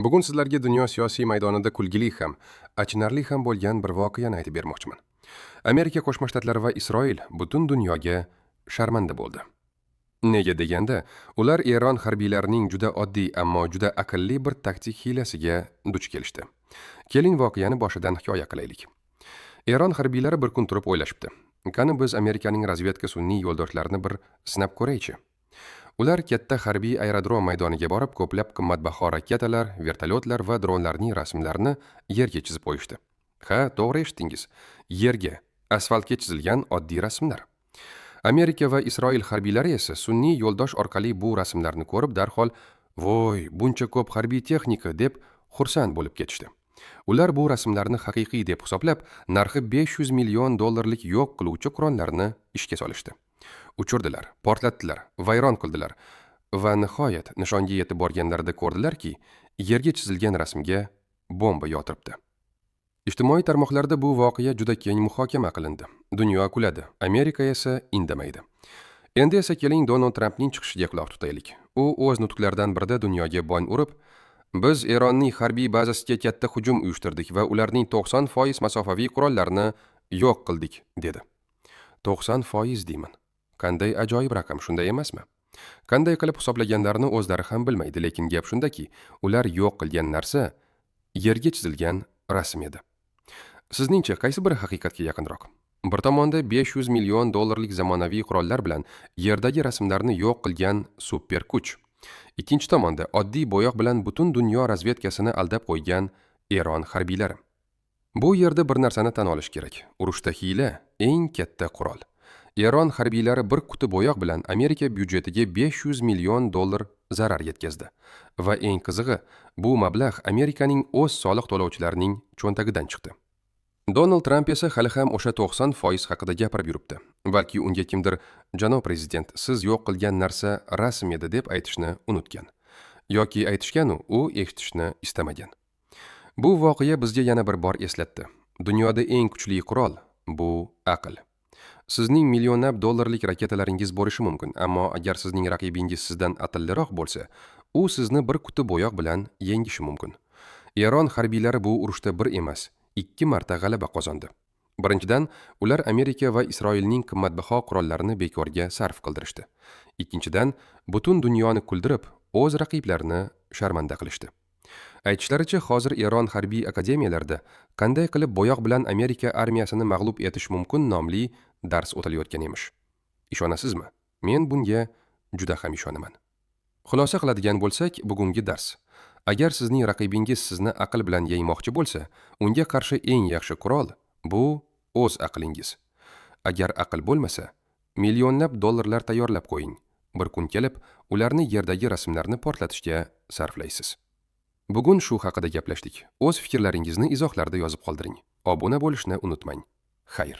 Bugun sizlarga dunyo siyosiy maydonida kulgili ham, achinarli ham bo'lgan bir voqeani aytib bermoqchiman. Amerika Qo'shma Shtatlari va Isroil butun dunyoga sharmanda bo'ldi. Nega deganda, ular Eron harbiylarining juda oddiy ammo juda aqlli bir taktik hiylasiga duch kelishdi. Keling voqeani boshidan hikoya qilaylik. Eron harbiylari bir kun turib o'ylashibdi. Qani biz Amerikaning razvedka sun'iy yo'ldoshlarini bir sinab ko'raychi. Ular katta harbiy aerodrom maydoniga borib, ko'plab qimmatbaho raketalar, vertolyotlar va dronlarning rasmlarini yerga chizib qo'yishdi. Ha, to'g'ri eshitdingiz. Yerga, asfaltga chizilgan oddiy rasmlar. Amerika va Isroil harbiylari esa sun'iy yo'ldosh orqali bu rasmlarni ko'rib, darhol "Voy, buncha ko'p harbiy texnika" deb xursand bo'lib ketishdi. Ular bu rasmlarni haqiqiy deb hisoblab, narxi $500 million yo'q qiluvchi qurollarni ishga solishdi. Uchirdilar, portlatdilar, vayron qildilar va nihoyat nishonga yetib borganlarida ko'rdilarki, yerga chizilgan rasmga bomba yotiribdi. Ijtimoiy tarmoqlarda bu voqea juda keng muhokama qilindi. Dunyo kuladi, Amerika esa indamaydi. Endi esa keling Donald Trampning chiqishiga quloq tutaylik. U o'z nutqlaridan birida dunyoga bong urib, biz Eronning harbiy bazasiga katta hujum uyushtirdik va ularning 90% masofaviy qurollarini yo'q qildik, dedi. 90% deyman. Qanday ajoyib raqam, shunday emasmi? Qanday qilib hisoblaganlarini o'zlari ham bilmaydi, lekin gap shundaki, ular yo'q qilgan narsa yerga chizilgan rasm edi. Sizningcha qaysi biri haqiqatga yaqinroq? Bir tomonda $500 million zamonaviy qurollar bilan yerdagi rasmlarni yo'q qilgan super kuch. Ikkinchi tomonda oddiy bo'yoq bilan butun dunyo razvedkasini aldab qo'ygan Eron harbiylari. Bu yerda bir narsani tan olish kerak. Urushda hiyla eng katta qurol. Eron harbiylari bir quti bo'yoq bilan Amerika byudjetiga $500 million zarar yetkazdi. Va eng qizig'i, bu mablag' Amerikaning o'z soliq to'lovchilarining cho'ntagidan chiqdi. Donald Trump esa hali ham o'sha 90% haqida gapirib yuribdi. Balki unga kimdir, "Janob prezident, siz yo'q qilgan narsa rasm edi" deb aytishni unutgan. Yoki aytishgan u eshitishni istamagan. Bu voqea bizga yana bir bor eslatdi. Dunyoda eng kuchli qurol bu aql. Sizning millionlab dollarlik raketalaringiz bo'lishi mumkin, ammo agar sizning raqibingiz sizdan aqlliroq bo'lsa, u sizni bir quti bo'yoq bilan yengishi mumkin. Eron harbiylari bu urushda bir emas, 2 marta g'alaba qozondi. Birinchidan, ular Amerika va Isroilning qimmatbaho qurollarini bekorga sarf qildirishdi. Ikkinchidan, butun dunyoni kuldirib, o'z raqiblarini sharmanda qilishdi. Aytishlaricha, hozir Eron harbiy akademiyalarida qanday qilib bo'yoq bilan Amerika armiyasini mag'lub etish mumkin nomli dars o'tilayotgan emish. Ishonasizmi? Men bunga juda ham ishonaman. Xulosa qiladigan bo'lsak, bugungi dars. Agar sizning raqibingiz sizni aql bilan yeymoqchi bo'lsa, unga qarshi eng yaxshi qurol bu o'z aqlingiz. Agar aql bo'lmasa, millionlab dollarlar tayyorlab qo'ying. Bir kun kelib, ularni yerdagi rasmlarni portlatishga sarflaysiz. Bugun shu haqida gaplashdik. O'z fikrlaringizni izohlarda yozib qoldiring. Obuna bo'lishni unutmang. Xayr.